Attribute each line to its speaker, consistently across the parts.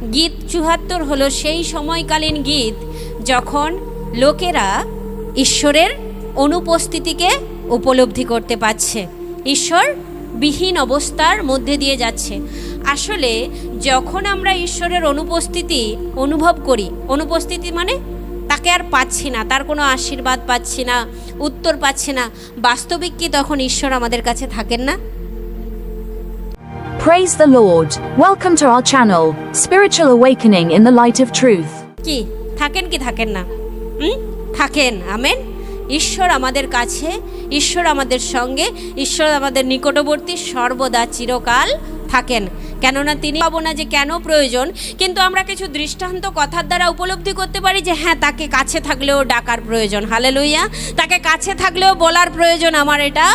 Speaker 1: গীত ৭৪ হলো সেই সময়কালীন গীত যখন লোকেরা ঈশ্বরের অনুপস্থিতিকে উপলব্ধি করতে পারছে, ঈশ্বর বিহীন অবস্থার মধ্যে দিয়ে যাচ্ছে। আসলে যখন আমরা ঈশ্বরের অনুপস্থিতি অনুভব করি, অনুপস্থিতি মানে তাকে আর পাচ্ছি না, তার কোনো আশীর্বাদ পাচ্ছি না, উত্তর পাচ্ছি না, বাস্তবিক কি তখন ঈশ্বর আমাদের কাছে থাকেন না?
Speaker 2: Praise the Lord. Welcome to our channel, Spiritual Awakening in the Light of Truth.
Speaker 1: কি থাকেন কি থাকেন না? থাকেন। আমেন। ঈশ্বর আমাদের কাছে, ঈশ্বর আমাদের সঙ্গে, ঈশ্বর আমাদের নিকটবর্তী সর্বদা চিরকাল থাকেন। কেননা তিনি পাবো না যে কেন প্রয়োজন, কিন্তু আমরা কিছু দৃষ্টান্ত কথার দ্বারা উপলব্ধি করতে পারি যে হ্যাঁ, তাকে কাছে থাকলেও ডাকার প্রয়োজন। হালেলুয়া। তাকে কাছে থাকলেও বলার প্রয়োজন, আমার এটা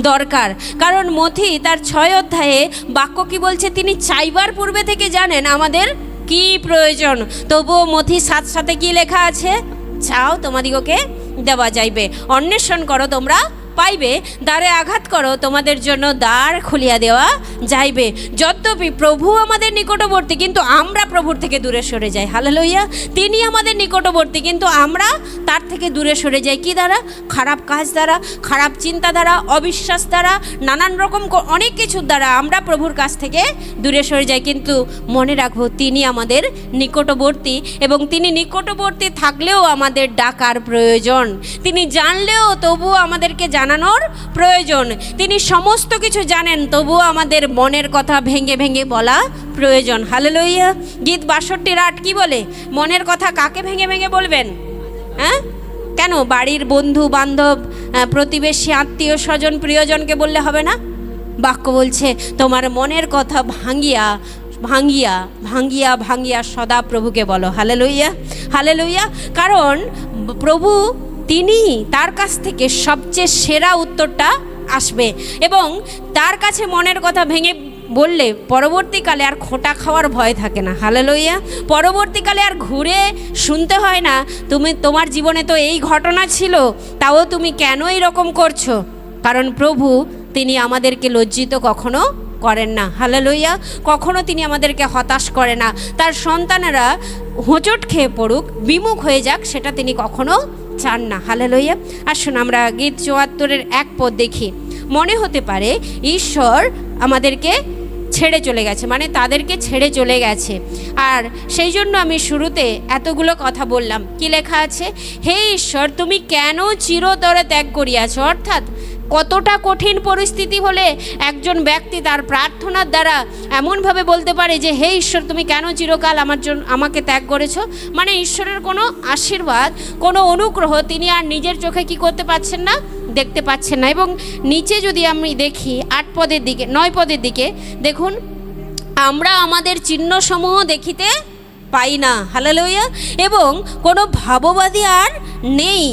Speaker 1: দরকার। কারণ মথি তার 6 অধ্যায়ে বাক্য কি বলছে, তিনি চাইবার পূর্বে থেকে জানেন আমাদের কি প্রয়োজন। তবুও মথি 7 সাথে কি লেখা আছে? চাও তোমাদিগকে দেওয়া যাইবে, অন্বেষণ করো তোমরা পাইবে, দ্বারে আঘাত করো তোমাদের জন্য দ্বার খুলিয়া দেওয়া যাইবে। যদ্যপি প্রভু আমাদের নিকটবর্তী, কিন্তু আমরা প্রভুর থেকে দূরে সরে যাই। হালেলুয়া। তিনি আমাদের নিকটবর্তী, কিন্তু আমরা তার থেকে দূরে সরে যাই। কি দ্বারা? খারাপ কাজ দ্বারা, খারাপ চিন্তা দ্বারা, অবিশ্বাস দ্বারা, নানান রকম অনেক কিছুর দ্বারা আমরা প্রভুর কাছ থেকে দূরে সরে যাই। কিন্তু মনে রাখবো, তিনি আমাদের নিকটবর্তী, এবং তিনি নিকটবর্তী থাকলেও আমাদের ডাকার প্রয়োজন। তিনি জানলেও তবুও আমাদেরকে জানানোর প্রয়োজন। তিনি সমস্ত কিছু জানেন, তবুও আমাদের মনের কথা ভেঙে ভেঙে বলা প্রয়োজন। হালেলুয়া। গীত ৬২:৮ কি বলে? মনের কথা কাকে ভেঙে ভেঙে বলবেন? হ্যাঁ, কেন? বাড়ির বন্ধু বান্ধব, প্রতিবেশী, আত্মীয় স্বজন, প্রিয়জনকে বললে হবে না? বাক্য বলছে, তোমার মনের কথা ভাঙিয়া ভাঙিয়া ভাঙিয়া ভাঙিয়া সদা প্রভুকে বলো। Hallelujah, hallelujah. কারণ প্রভু, তিনি, তার কাছ থেকে সবচেয়ে সেরা উত্তরটা আসবে, এবং তার কাছে মনের কথা ভেঙে বললে পরবর্তীকালে আর খোঁটা খাওয়ার ভয় থাকে না। হালেলুয়া। পরবর্তীকালে আর ঘুরে শুনতে হয় না, তোমার জীবনে তো এই ঘটনা ছিল, তাও তুমি কেন এরকম করছো? কারণ প্রভু, তিনি আমাদেরকে লজ্জিত কখনো করেন না। হালেলুয়া। কখনো তিনি আমাদেরকে হতাশ করে না। তার সন্তানেরা হোঁচট খেয়ে পড়ুক, বিমুখ হয়ে যাক, সেটা তিনি কখনো চান না। হালেলুয়া। আসুন আমরা গীত ৭৪-এর 1 পদ দেখি। মনে হতে পারে ঈশ্বর আমাদেরকে ছেড়ে চলে গেছে, মানে তাদেরকে ছেড়ে চলে গেছে, আর সেই জন্য আমি শুরুতে এতগুলো কথা বললাম। কি লেখা আছে? হে ঈশ্বর, তুমি কেন চিরতরে ত্যাগ করিয়াছ? অর্থাৎ কতটা কঠিন পরিস্থিতি হলে একজন ব্যক্তি তার প্রার্থনার দ্বারা এমনভাবে বলতে পারে যে হে ঈশ্বর, তুমি কেন চিরকাল আমাকে ত্যাগ করেছো? মানে ঈশ্বরের কোনো আশীর্বাদ, কোনো অনুগ্রহ তিনি আর নিজের চোখে কি করতে পারছেন না, দেখতে পাচ্ছেন না। এবং নিচে যদি আমি দেখি 8 পদের দিকে, 9 পদের দিকে দেখুন, আমরা আমাদের চিহ্নসমূহ দেখিতে পাই না। হালেলুয়া। এবং কোনো ভাববাদী আর নেই।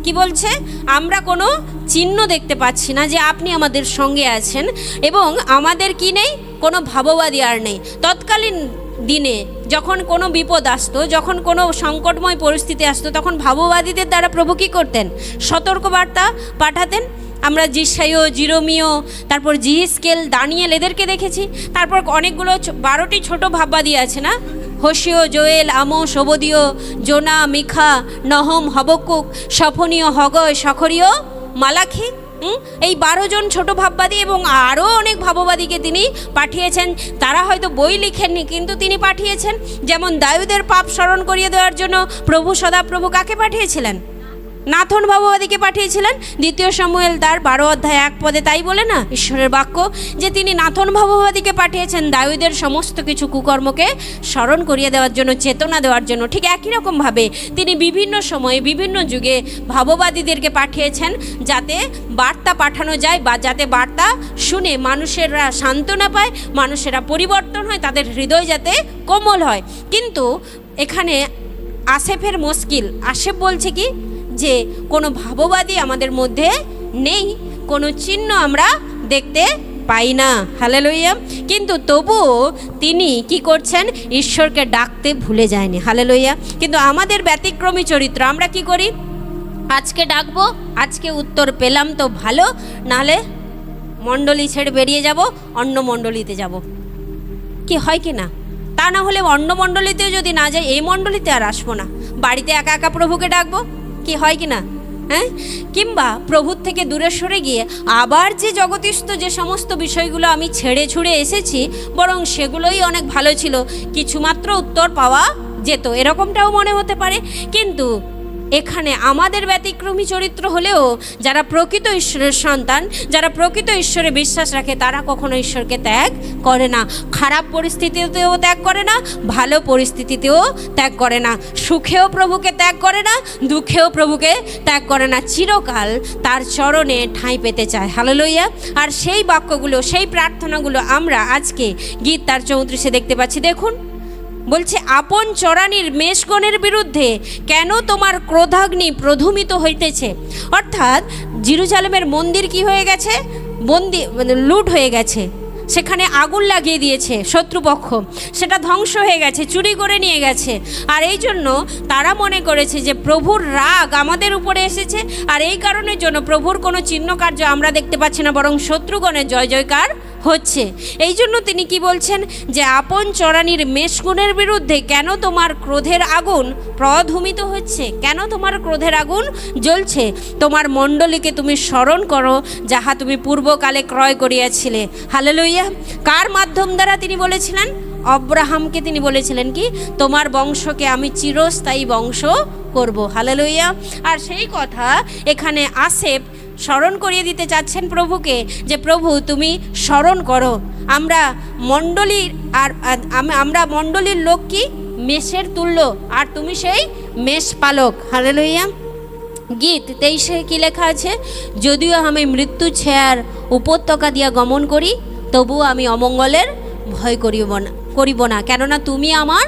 Speaker 1: কি বলছে? আমরা কোনো চিহ্ন দেখতে পাচ্ছি না যে আপনি আমাদের সঙ্গে আছেন, এবং আমাদের কি নেই? কোনো ভাববাদী আর নেই। তৎকালীন দিনে যখন কোনো বিপদ আসতো, যখন কোনো সংকটময় পরিস্থিতি আসতো, তখন ভাববাদীদের দ্বারা প্রভু কী করতেন? সতর্কবার্তা পাঠাতেন। আমরা জিসাইও, জিরোমিও, তারপর জিহিজকেল, দানিয়েল, এদেরকে দেখেছি। তারপর অনেকগুলো 12টি ছোট ভাববাদী আছে না? হোশিও, জোয়েল, আমোস, ওবদীয়, জোনা, মিখা, নহম, হবকুক, সফনীয়, হগয়, সখরীয়, মালাখি। এই 12 জন ছোট ভাববাদী, এবং আরও অনেক ভাববাদীকে তিনি পাঠিয়েছেন। তারা হয়তো বই লিখেননি, কিন্তু তিনি পাঠিয়েছেন। যেমন দাউদের পাপ স্মরণ করিয়ে দেওয়ার জন্য প্রভু সদাপ্রভু কাকে পাঠিয়েছিলেন? নাথন ভাববাদীকে পাঠিয়েছিলেন। 2 শমূয়েল তার 12 অধ্যায় 1 পদে তাই বলে না ঈশ্বরের বাক্য, যে তিনি নাথন ভাববাদীকে পাঠিয়েছেন দাউদের সমস্ত কিছু কুকর্মকে স্মরণ করিয়ে দেওয়ার জন্য, চেতনা দেওয়ার জন্য। ঠিক একই রকমভাবে তিনি বিভিন্ন সময়ে বিভিন্ন যুগে ভাববাদীদেরকে পাঠিয়েছেন, যাতে বার্তা পাঠানো যায়, বা যাতে বার্তা শুনে মানুষেরা সান্ত্বনা পায়, মানুষেরা পরিবর্তন হয়, তাদের হৃদয় যাতে কোমল হয়। কিন্তু এখানে আসেফের মুশকিল। আসেফ বলছে কি? যে কোনো ভাববাদী আমাদের মধ্যে নেই, কোনো চিহ্ন আমরা দেখতে পাই না। হালেলুয়া। কিন্তু তবুও তিনি কি করছেন? ঈশ্বরকে ডাকতে ভুলে যায়নি। হালেলুয়া। কিন্তু আমাদের ব্যতিক্রমী চরিত্র, আমরা কি করি? আজকে ডাকবো, আজকে উত্তর পেলাম তো ভালো, নালে মণ্ডলী ছেড়ে বেরিয়ে যাব, অন্য মণ্ডলীতে যাব। কি হয় কি না? তা না হলে অন্য মণ্ডলীতেও যদি না যাই, এই মণ্ডলীতে আর আসবো না, বাড়িতে একা একা প্রভুকে ডাকবো, কি হয় কি না? হ্যাঁ, কিংবা প্রভুর থেকে দূরে সরে গিয়ে আবার যে জগতিস্থ যে সমস্ত বিষয়গুলো আমি ছেড়ে ছুড়ে এসেছি, বরং সেগুলোই অনেক ভালো ছিল, কিছুমাত্র উত্তর পাওয়া যেত, এরকমটাও মনে হতে পারে। কিন্তু এখানে আমাদের ব্যতিক্রমী চরিত্র হলেও যারা প্রকৃত ঈশ্বরের সন্তান, যারা প্রকৃত ঈশ্বরে বিশ্বাস রাখে, তারা কখনো ঈশ্বরকে ত্যাগ করে না। খারাপ পরিস্থিতিতেও ত্যাগ করে না, ভালো পরিস্থিতিতেও ত্যাগ করে না, সুখেও প্রভুকে ত্যাগ করে না, দুঃখেও প্রভুকে ত্যাগ করে না, চিরকাল তার চরণে ঠাঁই পেতে চায়। হালেলুয়া। আর সেই বাক্যগুলো, সেই প্রার্থনাগুলো আমরা আজকে গীত তার 34 দেখতে পাচ্ছি। দেখুন, বলছে, আপন চরানির মেষগণের বিরুদ্ধে কেন তোমার ক্রোধাগ্নি প্রধূমিত হইতেছে। অর্থাৎ জেরুজালেমের মন্দির কি হয়ে গেছে? লুট হয়ে গেছে, সেখানে আগুন লাগিয়ে দিয়েছে শত্রুপক্ষ, সেটা ধ্বংস হয়ে গেছে, চুরি করে নিয়ে গেছে। আর এই জন্য তারা মনে করেছে যে প্রভুর রাগ আমাদের উপরে এসেছে, আর এই কারণের জন্য প্রভুর কোনো চিহ্ন কার্য আমরা দেখতে পাচ্ছি না, বরং শত্রুগণের জয় জয়কার হচ্ছে। এই জন্য তিনি কি বলছেন, যে আপন চরানির মেষগুণের বিরুদ্ধে কেন তোমার ক্রোধের আগুন প্রধূমিত হচ্ছে, কেন তোমার ক্রোধের আগুন জ্বলছে। তোমার মণ্ডলীকে তুমি স্মরণ করো, যাহা তুমি পূর্বকালে ক্রয় করিয়াছিলে। হালেলুইয়া। কার মাধ্যম দ্বারা তিনি বলেছিলেন? অব্রাহামকে তিনি বলেছিলেন কি, তোমার বংশকে আমি চিরস্থায়ী বংশ করব। হালেলুইয়া। আর সেই কথা এখানে আসেফ স্মরণ করিয়ে দিতে চাচ্ছেন প্রভুকে, যে প্রভু তুমি স্মরণ করো, আমরা মণ্ডলীর লোক কি মেষের তুল্য, আর তুমি সেই মেষ পালক। হালেলুইয়া। গীত 23 কি লেখা আছে? যদিও আমি মৃত্যু ছায়ার উপত্যকা দিয়া গমন করি, তবুও আমি অমঙ্গলের ভয় করিব না, কেননা তুমি আমার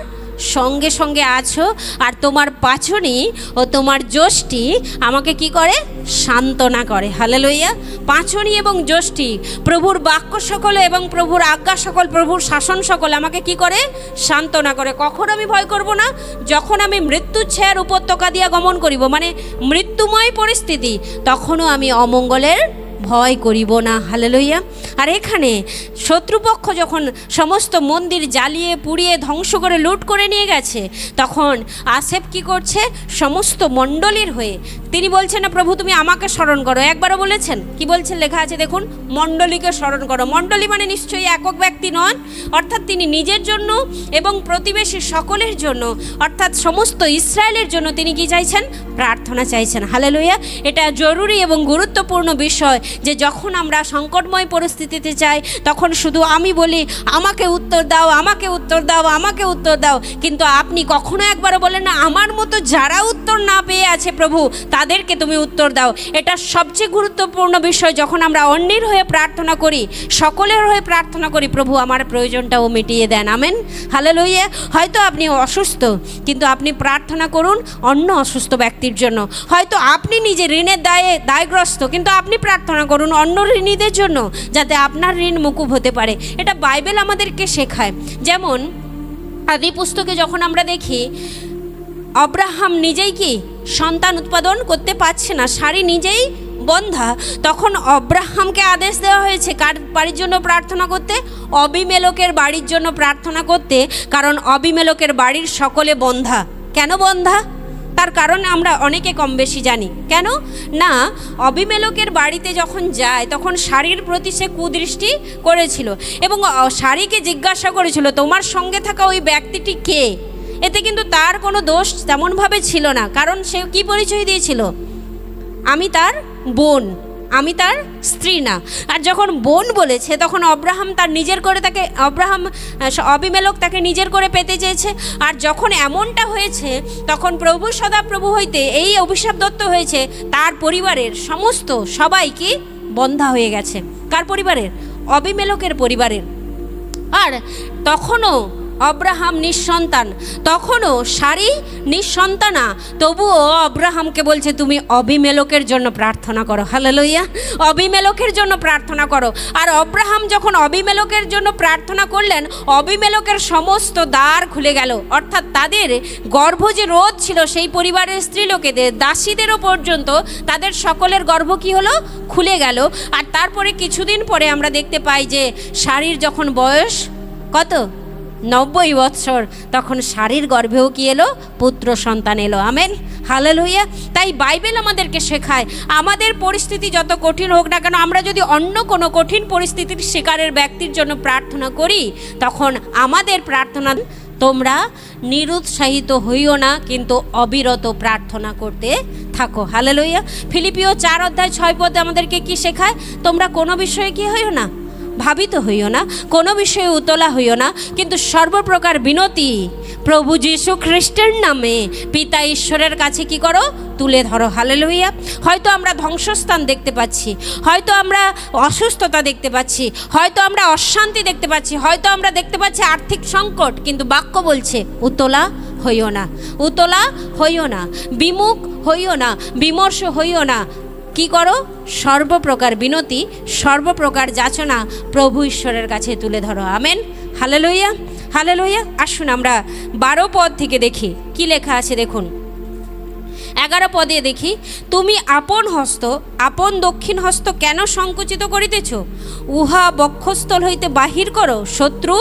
Speaker 1: সঙ্গে সঙ্গে আছো, আর তোমার পাছনি ও তোমার যষ্টি আমাকে কি করে? সান্ত্বনা করে। হালেলুইয়া। পাছনি এবং যষ্টি, প্রভুর বাক্য সকল এবং প্রভুর আজ্ঞা সকল, প্রভুর শাসন সকল আমাকে কি করে? সান্ত্বনা করে। কখন আমি ভয় করব না? যখন আমি মৃত্যুর ছায়ার উপত্যকা দিয়া গমন করিব, মানে মৃত্যুময় পরিস্থিতি, তখনও আমি অমঙ্গলের ভয় করিব না। হালেলুইয়া। আর এখানে শত্রুপক্ষ যখন সমস্ত মন্দির জ্বালিয়ে পুড়িয়ে ধ্বংস করে লুট করে নিয়ে গেছে, তখন আসেফ কি করছে? সমস্ত মণ্ডলীর হয়ে তিনি বলছেন না, প্রভু তুমি আমাকে স্মরণ করো। একবারও বলেছেন, কি বলছেন? লেখা আছে দেখুন, মণ্ডলীকে স্মরণ করো। মণ্ডলী মানে নিশ্চয়ই একক ব্যক্তি নন, অর্থাৎ তিনি নিজের জন্য এবং প্রতিবেশী সকলের জন্য, অর্থাৎ সমস্ত ইসরায়েলের জন্য তিনি কি চাইছেন? প্রার্থনা চাইছেন। হালেলুইয়া। এটা জরুরি এবং গুরুত্বপূর্ণ বিষয়, যে যখন আমরা সংকটময় পরিস্থিতিতে চাই, তখন শুধু আমি বলি আমাকে উত্তর দাও, আমাকে উত্তর দাও, আমাকে উত্তর দাও, কিন্তু আপনি কখনো একবারও বলেন না আমার মতো যারা উত্তর না পেয়ে আছে প্রভু, তাদেরকে তুমি উত্তর দাও। এটা সবচেয়ে গুরুত্বপূর্ণ বিষয়। যখন আমরা অন্যের হয়ে প্রার্থনা করি, সকলের হয়ে প্রার্থনা করি, প্রভু আমার প্রয়োজনটাও মিটিয়ে দেন। আমেন। হালেলুইয়া। হয়তো আপনি অসুস্থ, কিন্তু আপনি প্রার্থনা করুন অন্য অসুস্থ ব্যক্তির জন্য। হয়তো আপনি নিজে ঋণের দায়গ্রস্ত, কিন্তু আপনি প্রার্থনা করুন অন্য ঋণীদের জন্য, যাতে আপনার ঋণ মুকুব হতে পারে। এটা বাইবেল আমাদেরকে শেখায়। যেমন আদি পুস্তকে যখন আমরা দেখি, আব্রাহাম নিজেই কি সন্তান উৎপাদন করতে পারছে না, সারি নিজেই বন্ধা, তখন আব্রাহামকে আদেশ দেওয়া হয়েছে কার বাড়ির জন্য প্রার্থনা করতে? অবিমেলকের বাড়ির জন্য প্রার্থনা করতে, কারণ অবিমেলকের বাড়ির সকলে বন্ধা। কেন বন্ধা? তার কারণ আমরা অনেকে কম বেশি জানি। কেন না, অবিমেলকের বাড়িতে যখন যায়, তখন শারীর প্রতি সে কুদৃষ্টি করেছিল, এবং শারীকে জিজ্ঞাসা করেছিল তোমার সঙ্গে থাকা ওই ব্যক্তিটি কে। এতে কিন্তু তার কোনো দোষ তেমনভাবে ছিল না, কারণ সে কি পরিচয় দিয়েছিল? আমি তার বোন, আমি তার স্ত্রী না। আর যখন বোন বলেছে, তখন আব্রাহাম তার নিজের করে তাকে অবিমেলক তাকে নিজের করে পেতে চেয়েছে। আর যখন এমনটা হয়েছে, তখন প্রভু সদাপ্রভু হইতে এই অভিশাপ দত্ত হয়েছে, তার পরিবারের সমস্ত সবাই কি বন্ধা হয়ে গেছে। কার পরিবারের? অবিমেলকের পরিবারের। আর তখনও আব্রাহাম নিঃসন্তান, তখনও সারি নিঃসন্তানা, তবুও আব্রাহামকে বলছে তুমি অবিমেলকের জন্য প্রার্থনা করো। হালেলুইয়া। অবিমেলকের জন্য প্রার্থনা করো। আর আব্রাহাম যখন অবিমেলকের জন্য প্রার্থনা করলেন, অবিমেলকের সমস্ত দ্বার খুলে গেল, অর্থাৎ তাদের গর্ভ যে রোধ ছিল সেই পরিবারের স্ত্রীলোকেদের, দাসীদেরও পর্যন্ত তাদের সকলের গর্ভ কি হলো? খুলে গেল। আর তারপরে কিছুদিন পরে আমরা দেখতে পাই যে সারির যখন বয়স কত? 90 বৎসর, তখন শারীর গর্ভেও কি এলো? পুত্র সন্তান এলো। Amen, hallelujah. তাই বাইবেল আমাদেরকে শেখায়, আমাদের পরিস্থিতি যত কঠিন হোক না কেন, আমরা যদি অন্য কোনো কঠিন পরিস্থিতির শিকারের ব্যক্তির জন্য প্রার্থনা করি, তখন আমাদের প্রার্থনা, তোমরা নিরুৎসাহিত হইও না, কিন্তু অবিরত প্রার্থনা করতে থাকো। হালেলুয়া। ফিলিপিও 4:6 আমাদেরকে কি শেখায়? তোমরা কোনো বিষয়ে কি হইও না? ভাবিত হইও না, কোনো বিষয়ে উতলা হইও না, কিন্তু সর্বপ্রকার বিনতি প্রভু যীশু খ্রিস্টের নামে পিতা ঈশ্বরের কাছে কি করো? তুলে ধরো। হালেলুয়া। হয়তো আমরা ধ্বংসস্থান দেখতে পাচ্ছি, হয়তো আমরা অসুস্থতা দেখতে পাচ্ছি, হয়তো আমরা অশান্তি দেখতে পাচ্ছি, হয়তো আমরা দেখতে পাচ্ছি আর্থিক সংকট, কিন্তু বাক্য বলছে উতলা হইও না, উতলা হইও না, বিমুখ হইও না, বিমর্ষ হইও না। কি করো? সর্বপ্রকার বিনতি, সর্বপ্রকার যাচনা প্রভু ঈশ্বরের কাছে তুলে ধরো। Amen, hallelujah, hallelujah. আসুন আমরা 12 পদ থেকে দেখি কি লেখা আছে। দেখুন 11 পদে দেখি, তুমি আপন হস্ত, আপন দক্ষিণ হস্ত কেন সংকুচিত করিতেছ? উহা বক্ষস্থল হইতে বাহির করো, শত্রু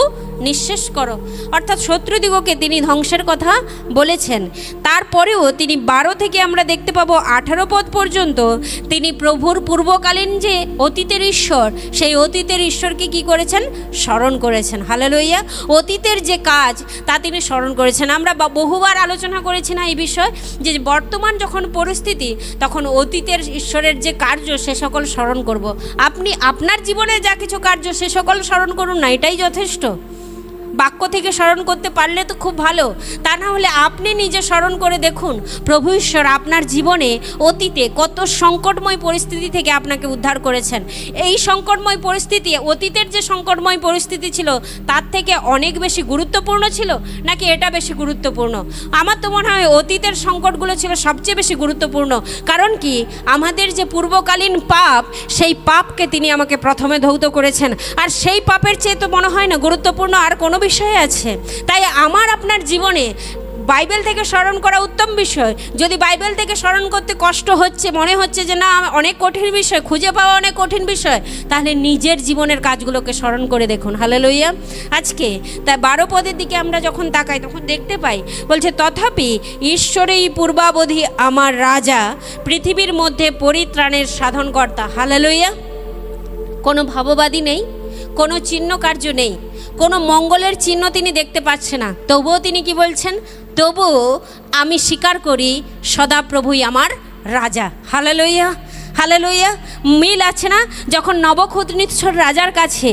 Speaker 1: নিঃশেষ করো। অর্থাৎ শত্রুদিগকে তিনি ধ্বংসের কথা বলেছেন। তারপরেও তিনি 12 থেকে আমরা দেখতে পাবো 18 পদ পর্যন্ত তিনি প্রভুর পূর্বকালীন যে অতীতের ঈশ্বর, সেই অতীতের ঈশ্বরকে কি করেছেন? স্মরণ করেছেন। হালেলুয়া। অতীতের যে কাজ তা তিনি স্মরণ করেছেন। আমরা বহুবার আলোচনা করেছি না এই বিষয়, যে বর্তমান যখন পরিস্থিতি, তখন অতীতের ঈশ্বরের যে কার্য সে সকল স্মরণ করব। আপনি আপনার জীবনে যা কিছু কার্য সে সকল স্মরণ করুন না, এটাই যথেষ্ট। বাক্য থেকে স্মরণ করতে পারলে তো খুব ভালো, তা না হলে আপনি নিজে স্মরণ করে দেখুন প্রভু ঈশ্বর আপনার জীবনে অতীতে কত সংকটময় পরিস্থিতি থেকে আপনাকে উদ্ধার করেছেন। এই সংকটময় পরিস্থিতি, অতীতের যে সংকটময় পরিস্থিতি ছিল তার থেকে অনেক বেশি গুরুত্বপূর্ণ ছিল, নাকি এটা বেশি গুরুত্বপূর্ণ? আমার তো মনে হয় অতীতের সংকটগুলো ছিল সবচেয়ে বেশি গুরুত্বপূর্ণ। কারণ কি, আমাদের যে পূর্বকালীন পাপ, সেই পাপকে তিনি আমাকে প্রথমে ধৌত করেছেন, আর সেই পাপের চেয়ে তো মনে হয় না গুরুত্বপূর্ণ আর কোনো বিষয় আছে। তাই আমার আপনার জীবনে বাইবেল থেকে স্মরণ করা উত্তম বিষয়। যদি বাইবেল থেকে স্মরণ করতে কষ্ট হচ্ছে, মনে হচ্ছে যে না অনেক কঠিন বিষয়, খুঁজে পাওয়া অনেক কঠিন বিষয়, তাহলে নিজের জীবনের কাজগুলোকে স্মরণ করে দেখুন। হালেলুয়া। আজকে তাই 12 পদের দিকে আমরা যখন তাকাই তখন দেখতে পাই, বলছে তথাপি ঈশ্বরেই পূর্বাবধি আমার রাজা, পৃথিবীর মধ্যে পরিত্রাণের সাধনকর্তা। হালেলুয়া। কোনো ভাববাদী নেই, কোনো চিহ্ন কার্য নেই, কোনো মঙ্গলের চিহ্ন তিনি দেখতে পাচ্ছেন না, তবুও তিনি কি বলছেন? তবুও আমি স্বীকার করি সদাপ্রভুই আমার রাজা। Hallelujah, hallelujah. মিল আছে না? যখন নবুকদনেছর রাজার কাছে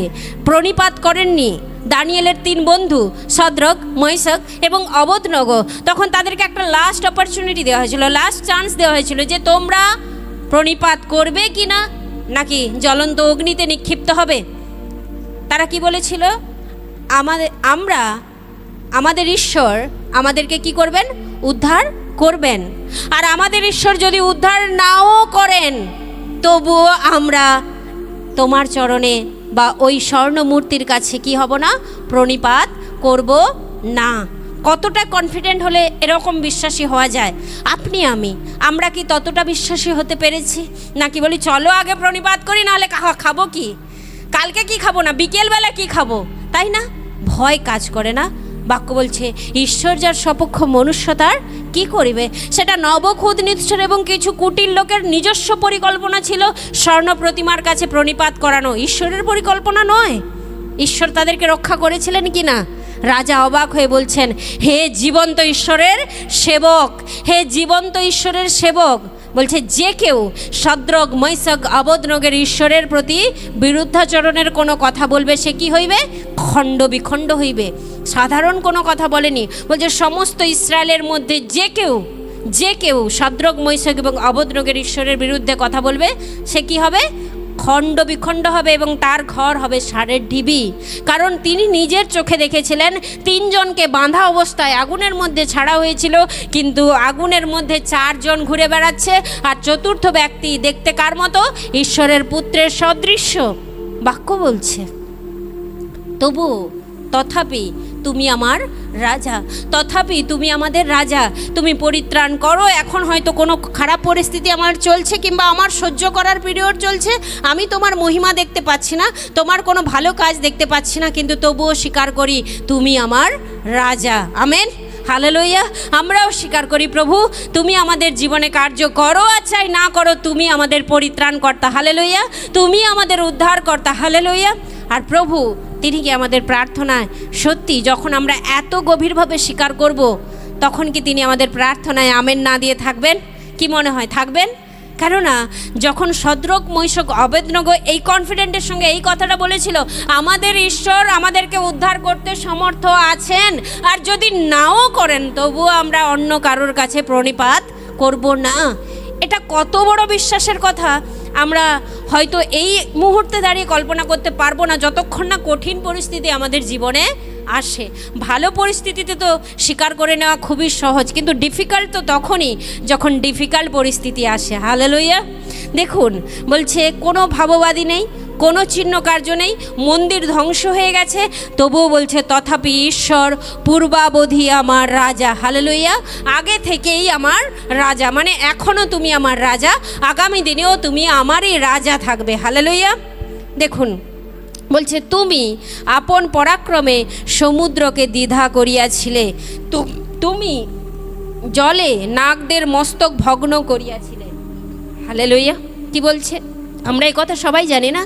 Speaker 1: প্রণিপাত করেননি দানিয়েলের 3 বন্ধু শদ্রক, মেশক এবং অবেদনগো, তখন তাদেরকে একটা লাস্ট অপরচুনিটি দেওয়া হয়েছিল, লাস্ট চান্স দেওয়া হয়েছিল যে তোমরা প্রণিপাত করবে কি না, নাকি জ্বলন্ত অগ্নিতে নিক্ষিপ্ত হবে। তারা কি বলেছিল? আমাদের ঈশ্বর আমাদেরকে কি করবেন? উদ্ধার করবেন। আর আমাদের ঈশ্বর যদি উদ্ধার নাও করেন, তবুও আমরা তোমার চরণে বা ওই স্বর্ণ মূর্তির কাছে কি হব না? প্রণিপাত করব না। কতটা কনফিডেন্ট হলে এরকম বিশ্বাসী হওয়া যায়? আপনি আমরা কি ততটা বিশ্বাসী হতে পেরেছি? নাকি বলি চলো আগে প্রণিপাত করি, নাহলে খাবো কি, কালকে কি খাবো না, বিকেলবেলা কি খাবো, তাই না? ভয় কাজ করে না? বাক্য বলছে ঈশ্বর যার সপক্ষ মনুষ্য তার কি করিবে। সেটা নবুকদনেছর এবং কিছু কুটিল লোকের নিজস্ব পরিকল্পনা ছিল স্বর্ণ প্রতিমার কাছে প্রণিপাত করানো, ঈশ্বরের পরিকল্পনা নয়। ঈশ্বর তাদেরকে রক্ষা করেছিলেন কি না? রাজা অবাক হয়ে বলছেন, হে জীবন্ত ঈশ্বরের সেবক, হে জীবন্ত ঈশ্বরের সেবক। বলছে যে কেউ শদ্রক, মেশক, অবেদনগোর ঈশ্বরের প্রতি বিরুদ্ধাচরণের কোনো কথা বলবে সে কি হইবে? খণ্ড বিখণ্ড হইবে। সাধারণ কোনো কথা বলেনি, বলছে সমস্ত ইসরায়েলের মধ্যে যে কেউ শদ্রক, মেশক এবং অবেদনগোর ঈশ্বরের বিরুদ্ধে কথা বলবে সে কি হবে? খণ্ড বিখণ্ড হবে এবং তার ঘর হবে ষাঁড়ের ঢিবি। কারণ তিনি নিজের চোখে দেখেছিলেন 3 জনকে বাঁধা অবস্থায় আগুনের মধ্যে ছাড়া হয়েছিল, কিন্তু আগুনের মধ্যে 4 জন ঘুরে বেড়াচ্ছে, আর 4র্থ ব্যক্তি দেখতে কার মতো? ঈশ্বরের পুত্রের সদৃশ্য। বাক্য বলছে তথাপি তুমি আমার রাজা, তথাপি তুমি আমাদের রাজা, তুমি পরিত্রাণ করো। এখন হয়তো কোনো খারাপ পরিস্থিতি আমার চলছে কিংবা আমার সহ্য করার পিরিয়ড চলছে, আমি তোমার মহিমা দেখতে পাচ্ছি না, তোমার কোনো ভালো কাজ দেখতে পাচ্ছি না, কিন্তু তবুও স্বীকার করি তুমি আমার রাজা। Amen, hallelujah. আমরাও স্বীকার করি প্রভু তুমি আমাদের জীবনে কার্য করো, আর চাই না করো তুমি আমাদের পরিত্রাণকর্তা, হালেলুয়া, তুমি আমাদের উদ্ধারকর্তা, হালেলুয়া। আর প্রভু তিনি কি আমাদের প্রার্থনায় সত্যি যখন আমরা এত গভীরভাবে স্বীকার করব, তখন কি তিনি আমাদের প্রার্থনায় আমেন না দিয়ে থাকবেন? কি মনে হয় থাকবেন? কেননা যখন শদ্রক, মৈশক, অবেদনগো এই কনফিডেন্টের সঙ্গে এই কথাটা বলেছিল, আমাদের ঈশ্বর আমাদেরকে উদ্ধার করতে সমর্থ আছেন, আর যদি নাও করেন তবুও আমরা অন্য কারোর কাছে প্রণিপাত করব না। এটা কত বড় বিশ্বাসের কথা আমরা হয়তো এই মুহূর্তে দাঁড়িয়ে কল্পনা করতে পারবো না, যতক্ষণ না কঠিন পরিস্থিতি আমাদের জীবনে আসে। ভালো পরিস্থিতিতে তো স্বীকার করে নেওয়া খুবই সহজ, কিন্তু ডিফিকাল্ট তো তখনই যখন ডিফিকাল্ট পরিস্থিতি আসে। হালেলুয়া। দেখুন বলছে কোনো ভাববাদী নেই, কোনো চিহ্ন কার্য নেই, মন্দির ধ্বংস হয়ে গেছে, তবুও বলছে তথাপি ঈশ্বর পূর্বাবধি আমার রাজা। হালেলুয়া। আগে থেকেই আমার রাজা, মানে এখনও তুমি আমার রাজা, আগামী দিনেও তুমি আমারই রাজা থাকবে। হালেলুয়া। দেখুন বলছে তুমি আপন পরাক্রমে সমুদ্রকে দ্বিধা করিয়াছিলে, তুমি জলে নাগদের মস্তক ভগ্ন করিয়াছিলে। হালেলুয়া। কি বলছে? আমরা এই কথা সবাই জানি না?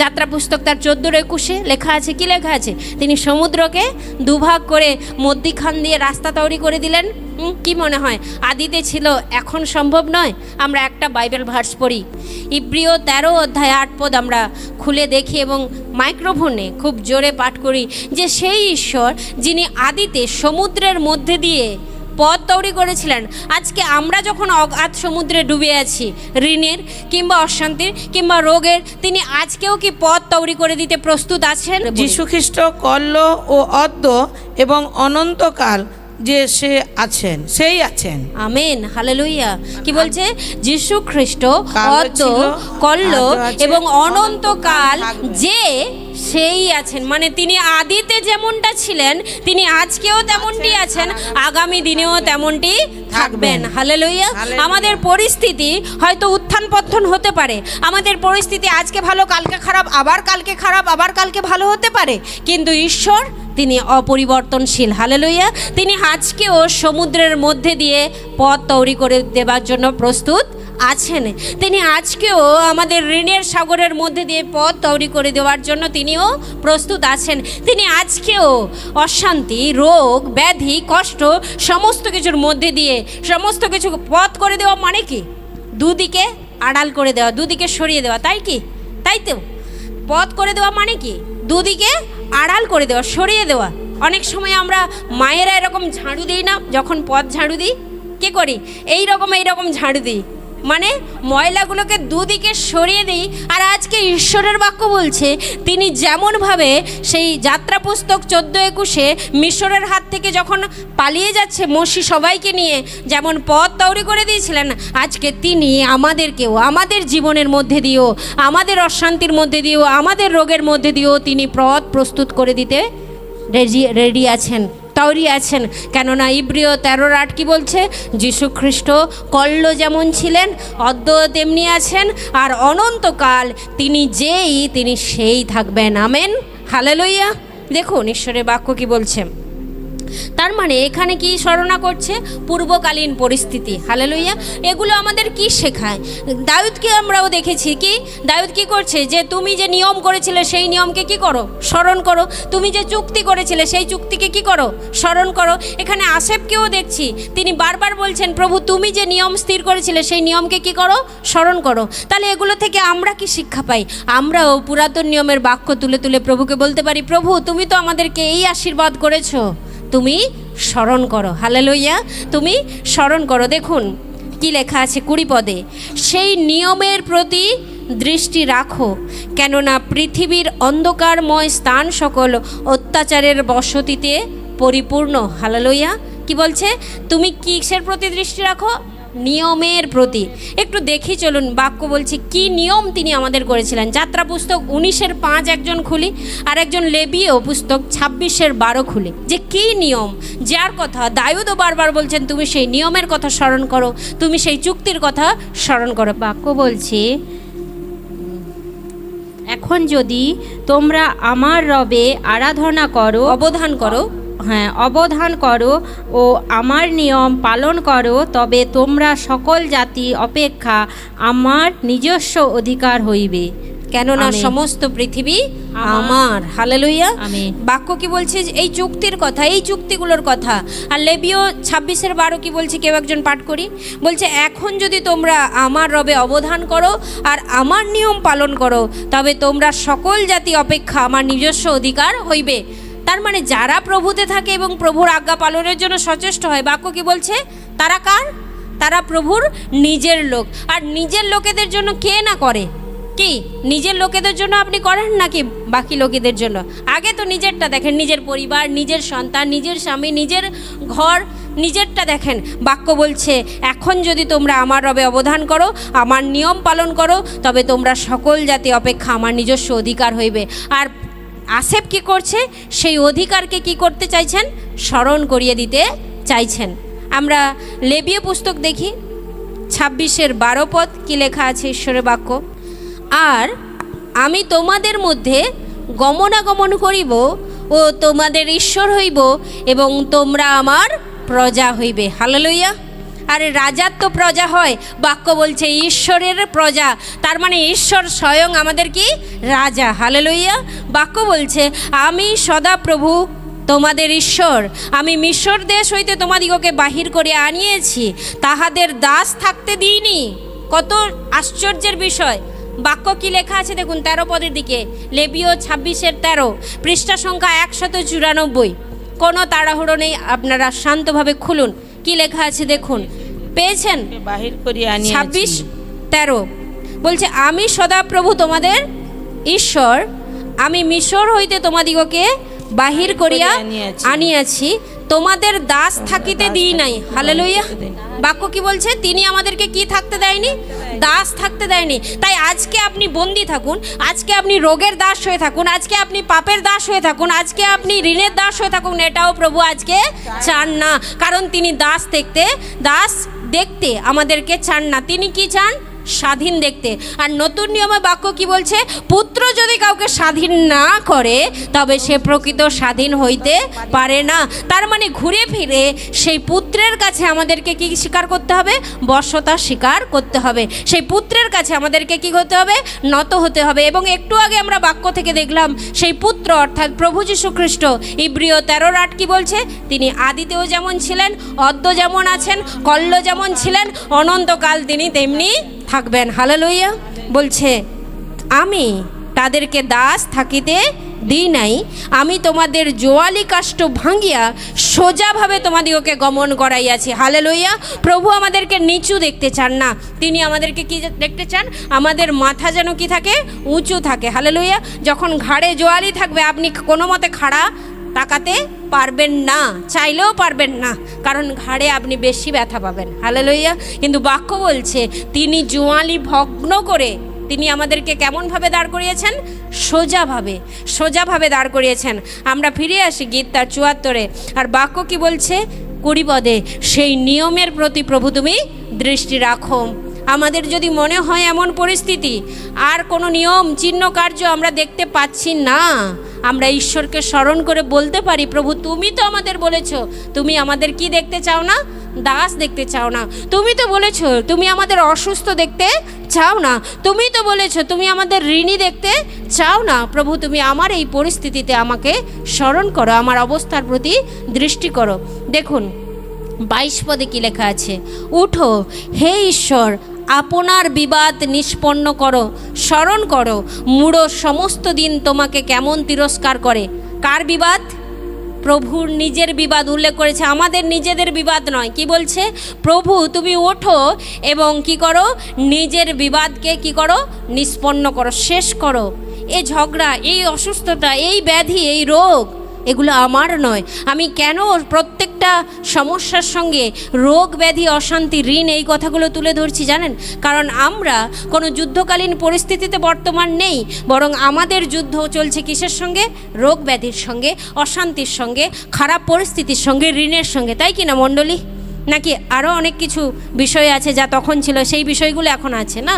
Speaker 1: যাত্রা পুস্তক তার 14-21 লেখা আছে। কি লেখা আছে? তিনি সমুদ্রকে দুভাগ করে মধ্যিখান দিয়ে রাস্তা তৈরি করে দিলেন। কি মনে হয় আদিতে ছিল, এখন সম্ভব নয়? আমরা একটা বাইবেল ভার্স পড়ি, ইব্রিয় 13 অধ্যায় 8 পদ আমরা খুলে দেখি এবং মাইক্রোফোনে খুব জোরে পাঠ করি যে সেই ঈশ্বর যিনি আদিতে সমুদ্রের মধ্যে দিয়ে পথ তৈরি করেছিলেন, আজকে আমরা যখন অগাধ সমুদ্রে ডুবে আছি ঋণের কিংবা অশান্তির কিংবা রোগের, তিনি আজকেও কি পথ তৈরি করে দিতে প্রস্তুত আছেন?
Speaker 3: যীশু খ্রিস্ট কল্য ও অদ্য এবং অনন্তকাল যে সে আছেন, সেই আছেন।
Speaker 1: Amen, hallelujah. কি বলছে? যীশু খ্রিস্ট অদ্য,
Speaker 3: ছিল,
Speaker 1: কল্য
Speaker 3: আজও আছে,
Speaker 1: এবং অনন্তকাল
Speaker 3: থাকবেন।
Speaker 1: যে সেই আছেন, মানে তিনি আদিতে যেমনটা ছিলেন তিনি আজকেও তেমনটি আছেন, আগামী দিনেও তেমনটি থাকবেন। হালেলুয়া।
Speaker 3: হালেলুয়া।
Speaker 1: আমাদের পরিস্থিতি হয়তো উত্থান পতন হতে পারে, আমাদের পরিস্থিতি আজকে ভালো কালকে খারাপ, আবার কালকে খারাপ আবার কালকে ভালো হতে পারে, কিন্তু ঈশ্বর তিনি অপরিবর্তনশীল। হালেলুয়া। তিনি আজকেও সমুদ্রের মধ্যে দিয়ে পথ তৈরি করে দেবার জন্য প্রস্তুত আছেন। তিনি আজকেও আমাদের ঋণের সাগরের মধ্যে দিয়ে পথ তৈরি করে দেওয়ার জন্য তিনিও প্রস্তুত আছেন। তিনি আজকেও অশান্তি, রোগ, ব্যাধি, কষ্ট সমস্ত কিছুর মধ্যে দিয়ে সমস্ত কিছু পথ করে দেওয়া, মানে কি দুদিকে আড়াল করে দেওয়া, দুদিকে সরিয়ে দেওয়া, তাই কি? তাই তো পথ করে দেওয়া মানে কি? দুদিকে আড়াল করে দেওয়া, সরিয়ে দেওয়া। অনেক সময় আমরা মায়েরা এরকম ঝাড়ু দিই না, যখন পথ ঝাড়ু দিই কী করি? এই রকম ঝাড়ু দিই, মানে ময়লাগুলোকে দুদিকে সরিয়ে দিই। আর আজকে ঈশ্বরের বাক্য বলছে তিনি যেমনভাবে সেই যাত্রা পুস্তক 14-21 মিশরের হাত থেকে যখন পালিয়ে যাচ্ছে মোশি সবাইকে নিয়ে যেমন পথ তৈরি করে দিয়েছিলেন, আজকে তিনি আমাদেরকেও আমাদের জীবনের মধ্যে দিয়েও, আমাদের অশান্তির মধ্যে দিয়েও, আমাদের রোগের মধ্যে দিয়েও তিনি পথ প্রস্তুত করে দিতে রেডি আছেন, তৈরি আছেন। কেননা ইব্রিয় 13:8 কি বলছে? যীশু খ্রিস্ট কল্য যেমন ছিলেন অদ্য তেমনি আছেন, আর অনন্তকাল তিনি যেই তিনি সেই থাকবেন। Amen, hallelujah. দেখুন ঈশ্বরের বাক্য কি বলছে। তার মানে এখানে কি স্মরণা করছে? পূর্বকালীন পরিস্থিতি। হালেলুয়া। এগুলো আমাদের কি শেখায়? দাউদকে আমরাও দেখেছি, কি দাউদ কি করছে? যে তুমি যে নিয়ম করেছিলে সেই নিয়মকে কি করো? স্মরণ করো। তুমি যে চুক্তি করেছিলে সেই চুক্তিকে কি করো? স্মরণ করো। এখানে আশেপকেও দেখছি, তিনি বারবার বলছেন প্রভু তুমি যে নিয়ম স্থির করেছিলে সেই নিয়মকে কি করো? স্মরণ করো। তাহলে এগুলো থেকে আমরা কি শিক্ষা পাই? আমরাও পুরাতন নিয়মের বাক্য তুলে তুলে প্রভুকে বলতে পারি, প্রভু তুমি তো আমাদেরকে এই আশীর্বাদ করেছো, তুমি স্মরণ করো। হালেলুয়া। তুমি স্মরণ করো। দেখুন কি লেখা আছে 20 পদে, সেই নিয়মের প্রতি দৃষ্টি রাখো, কেননা পৃথিবীর অন্ধকারময় স্থান সকল অত্যাচারের বসতিতে পরিপূর্ণ। হালেলুয়া। কি বলছে? তুমি কিসের প্রতি দৃষ্টি রাখো? নিয়মের প্রতি। একটু দেখি চলুন, বাক্য বলছে কি নিয়ম তিনি আমাদের করেছিলেন। যাত্রা পুস্তক 19:5 একজন খুলি, আর একজন লেবীয় পুস্তক 26:12 খুলি, যে কি নিয়ম, যার কথা দাউদও বারবার বলছেন তুমি সেই নিয়মের কথা স্মরণ করো, তুমি সেই চুক্তির কথা স্মরণ করো। বাক্য বলছে,
Speaker 4: এখন যদি তোমরা আমার রবে আরাধনা করো,
Speaker 1: অবধান করো,
Speaker 4: অবধান করো ও আমার নিয়ম পালন করো, তবে তোমরা সকল জাতি অপেক্ষা আমার নিজস্ব অধিকার হইবে,
Speaker 1: কেননা
Speaker 4: আমেন।
Speaker 1: সমস্ত পৃথিবী আমার। হালেলুয়া।
Speaker 4: আমেন।
Speaker 1: বাক্য কি বলছে? এই চুক্তির কথা, এই চুক্তিগুলোর কথা। আর লেবীয় 26:12 কি বলছে? কেউ একজন পাঠ করি। বলছে, এখন যদি তোমরা আমার রবে অবধান করো আর আমার নিয়ম পালন করো, তবে তোমরা সকল জাতি অপেক্ষা আমার নিজস্ব অধিকার হইবে। তার মানে যারা প্রভুতে থাকে এবং প্রভুর আজ্ঞা পালনের জন্য সচেষ্ট হয়, বাক্য কি বলছে? তারা কার? তারা প্রভুর নিজের লোক। আর নিজের লোকেদের জন্য কে না করে? কি নিজের লোকেদের জন্য আপনি করেন নাকি বাকি লোকেদের জন্য? আগে তো নিজেরটা দেখেন, নিজের পরিবার, নিজের সন্তান, নিজের স্বামী, নিজের ঘর, নিজেরটা দেখেন। বাক্য বলছে, এখন যদি তোমরা আমার রবে অবধান করো, আমার নিয়ম পালন করো, তবে তোমরা সকল জাতি অপেক্ষা আমার নিজস্ব অধিকার হইবে। আর আসেফ কি করছে? সেই অধিকারকে কি করতে চাইছেন? স্মরণ করিয়ে দিতে চাইছেন। আমরা লেবীয় পুস্তক দেখি 26:12 পদ কি লেখা আছে ঈশ্বরের বাক্য, আর আমি তোমাদের মধ্যে গমনাগমন করিব ও তোমাদের ঈশ্বর হইব এবং তোমরা আমার প্রজা হইবে। হালেলুয়া। আরে রাজার তো প্রজা হয়, বাক্য বলছে ঈশ্বরের প্রজা, তার মানে ঈশ্বর স্বয়ং আমাদের কি রাজা। হালেলুয়া। বাক্য বলছে, আমি সদা প্রভু তোমাদের ঈশ্বর, আমি মিশর দেশ হইতে তোমাদিগকে বাহির করে আনিয়েছি, তাহাদের দাস থাকতে দিইনি। কত আশ্চর্যের বিষয়। বাক্য কি লেখা আছে দেখুন 13 পদের দিকে, লেবীয় 26:13, পৃষ্ঠা সংখ্যা 194। কোনো তাড়াহুড়ো নেই, আপনারা শান্তভাবে খুলুন। কি লেখা আছে দেখুন, পেয়েছেন?
Speaker 3: বাহির করিয়া আনিয়াছি।
Speaker 1: 26:13 বলছে, আমি সদাপ্রভু তোমাদের ঈশ্বর, আমি মিশর হইতে তোমাদিগকে বাহির করিয়া আনিয়াছি, তোমাদের দাস থাকিতে দিই নাই। হালেলুয়া। বাক্য কি বলছে? তিনি আমাদেরকে কি থাকতে দেয়নি? দাস থাকতে দেয়নি। তাই আজকে আপনি বন্দী থাকুন, আজকে আপনি রোগের দাস হয়ে থাকুন, আজকে আপনি পাপের দাস হয়ে থাকুন, আজকে আপনি ঋণের দাস হয়ে থাকুন, এটাও প্রভু আজকে চান না। কারণ তিনি দাস দেখতে আমাদেরকে চান না। তিনি কি চান? স্বাধীন দেখতে। আর নতুন নিয়মে বাক্য কি বলছে? পুত্র যদি কাউকে স্বাধীন না করে, তবে সে প্রকৃত স্বাধীন হইতে পারে না। তার মানে ঘুরে ফিরে সেই পুত্রের কাছে আমাদেরকে কি স্বীকার করতে হবে? বশ্যতা স্বীকার করতে হবে। সেই পুত্রের কাছে আমাদেরকে কি হতে হবে? নত হতে হবে। এবং একটু আগে আমরা বাক্য থেকে দেখলাম, সেই পুত্র অর্থাৎ প্রভু যীশু খ্রিস্ট, ইব্রিয় 13:8 কি বলছে? তিনি আদিতেও যেমন ছিলেন, অদ্য যেমন আছেন, কল্য যেমন ছিলেন, অনন্তকাল তিনি তেমনি থাকবেন। হালেলুয়া। বলছে, আমি তাদেরকে দাস থাকিতে দিই নাই, আমি তোমাদের জোয়ালি কাষ্ঠ ভাঙিয়া সোজাভাবে তোমাদিগকে গমন করাইয়াছি। হালেলুয়া। প্রভু আমাদেরকে নিচু দেখতে চান না, তিনি আমাদেরকে কি দেখতে চান? আমাদের মাথা যেন কি থাকে? উঁচু থাকে। হালেলুয়া। যখন ঘাড়ে জোয়ালি থাকবে, আপনি কোনো মতে খাড়া তাকাতে পারবেন না, চাইলেও পারবেন না, কারণ ঘাড়ে আপনি বেশি ব্যথা পাবেন। হালেলুয়া। কিন্তু বাক্য বলছে, তিনি জোয়ালি ভগ্ন করে তিনি আমাদেরকে কেমনভাবে দাঁড় করিয়েছেন? সোজাভাবে দাঁড় করিয়েছেন। আমরা ফিরে আসি গীত তার 74-এ। আর বাক্য কি বলছে? 20 পদে, সেই নিয়মের প্রতি প্রভু তুমি দৃষ্টি রাখো। আমাদের যদি মনে হয় এমন পরিস্থিতি, আর কোনো নিয়ম চিহ্ন কার্য আমরা দেখতে পাচ্ছি না, আমরা ঈশ্বরকে স্মরণ করে বলতে পারি, প্রভু তুমি তো আমাদের বলেছ তুমি আমাদের কি দেখতে চাও না? দাস দেখতে চাও না। তুমি তো বলেছ তুমি আমাদের অসুস্থ দেখতে চাও না। তুমি তো বলেছ তুমি আমাদের ঋণী দেখতে চাও না। প্রভু তুমি আমার এই পরিস্থিতিতে আমাকে স্মরণ করো, আমার অবস্থার প্রতি দৃষ্টি করো। দেখুন 22 পদে কি লেখা আছে? উঠো হে ঈশ্বর, আপনার বিবাদ নিষ্পন্ন করো, স্মরণ করো মূঢ় সমস্ত দিন তোমাকে কেমন তিরস্কার করে। কার বিবাদ? প্রভুর নিজের বিবাদ উল্লেখ করেছে, আমাদের নিজেদের বিবাদ নয়। কি বলছে? প্রভু তুমি ওঠো এবং কি করো? নিজের বিবাদকে কি করো? নিষ্পন্ন করো, শেষ করো। এই ঝগড়া, এই অসুস্থতা, এই ব্যাধি, এই রোগ, এগুলো আমার নয়। আমি কেন প্রত্যেকটা সমস্যার সঙ্গে রোগ ব্যাধি অশান্তি ঋণ এই কথাগুলো তুলে ধরছি জানেন? কারণ আমরা কোনো যুদ্ধকালীন পরিস্থিতিতে বর্তমান নেই, বরং আমাদের যুদ্ধ চলছে কিসের সঙ্গে? রোগ ব্যাধির সঙ্গে, অশান্তির সঙ্গে, খারাপ পরিস্থিতির সঙ্গে, ঋণের সঙ্গে, তাই কি না মণ্ডলী? নাকি আরও অনেক কিছু বিষয় আছে যা তখন ছিল সেই বিষয়গুলো এখন আছে না?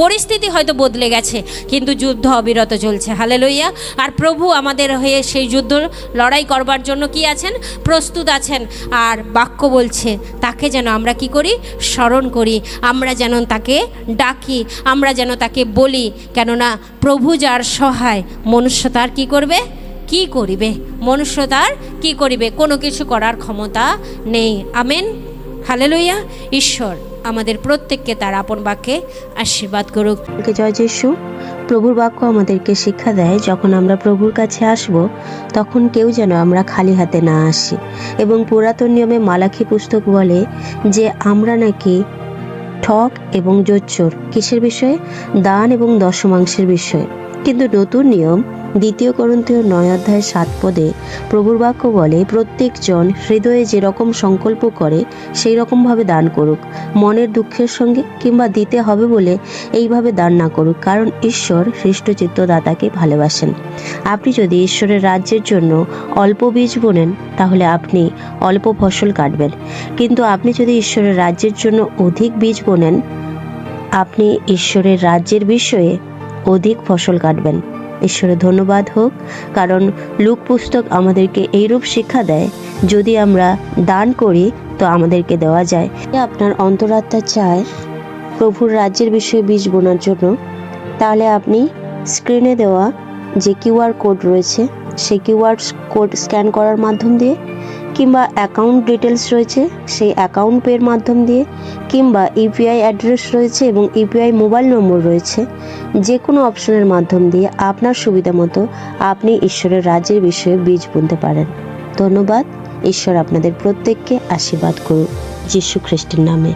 Speaker 1: পরিস্থিতি হয়তো বদলে গেছে, কিন্তু যুদ্ধ অবিরত চলছে। হালেলুয়া। আর প্রভু আমাদের হয়ে সেই যুদ্ধ লড়াই করবার জন্য কি আছেন? প্রস্তুত আছেন। আর বাক্য বলছে তাকে যেন আমরা কি করি? স্মরণ করি, আমরা যেন তাকে ডাকি, আমরা যেন তাকে বলি। কেননা প্রভু যার সহায়, মনুষ্য তার কি করবে? কি করিবে? মনুষ্য তার কি করিবে? কোনো কিছু করার ক্ষমতা নেই। Amen, hallelujah. ঈশ্বর আমাদের প্রত্যেককে তার আপন বাক্যে আশীর্বাদ করুক।
Speaker 5: জয় যিশু। প্রভুর বাক্য আমাদেরকে শিক্ষা দেয়, যখন আমরা প্রভুর কাছে আসব তখন কেউ যেন আমরা খালি হাতে না আসি। এবং পুরাতন নিয়মে মালাখী পুস্তক বলে যে আমরা নাকি ঠক এবং জোচ্চোর কিসের বিষয়ে? দান এবং দশমাংশের বিষয়ে। কিন্তু নতুন নিয়ম 2 করন্থীয় 9:7 প্রভুর বাক্য বলে, প্রত্যেকজন হৃদয়ে যেরকম সংকল্প করে সেই রকমভাবে দান করুক, মনের দুঃখের সঙ্গে কিংবা দিতে হবে বলে এইভাবে দান না করুক, কারণ ঈশ্বর হৃষ্টচিত্ত দাতাকে ভালোবাসেন। আপনি যদি ঈশ্বরের রাজ্যের জন্য অল্প বীজ বোনেন তাহলে আপনি অল্প ফসল কাটবেন, কিন্তু আপনি যদি ঈশ্বরের রাজ্যের জন্য অধিক বীজ বোনেন আপনি ঈশ্বরের রাজ্যের বিষয়ে অধিক ফসল কাটবেন। ঈশ্বরের ধন্যবাদ হোক, কারণ লুক পুস্তক আমাদেরকে এইরূপ শিক্ষা দেয়, যদি আমরা দান করি তো আমাদেরকে দেওয়া যায়। আপনার অন্তরাত্মা চায় প্রভুর রাজ্যের বিষয়ে বীজ বোনার জন্য, তাহলে আপনি স্ক্রিনে দেওয়া যে কিউআর কোড রয়েছে সেই কিউআর কোড স্ক্যান করার মাধ্যম দিয়ে, কিংবা অ্যাকাউন্ট ডিটেলস রয়েছে সেই অ্যাকাউন্ট পের মাধ্যম দিয়ে, কিংবা ইউপিআই অ্যাড্রেস রয়েছে এবং ইউপিআই মোবাইল নম্বর রয়েছে, যে কোনো অপশনের মাধ্যম দিয়ে আপনার সুবিধা মতো আপনি ঈশ্বরের রাজ্যের বিষয়ে বীজ বুনতে পারেন। ধন্যবাদ। ঈশ্বর আপনাদের প্রত্যেককে আশীর্বাদ করুক, যীশু খ্রিস্টের নামে।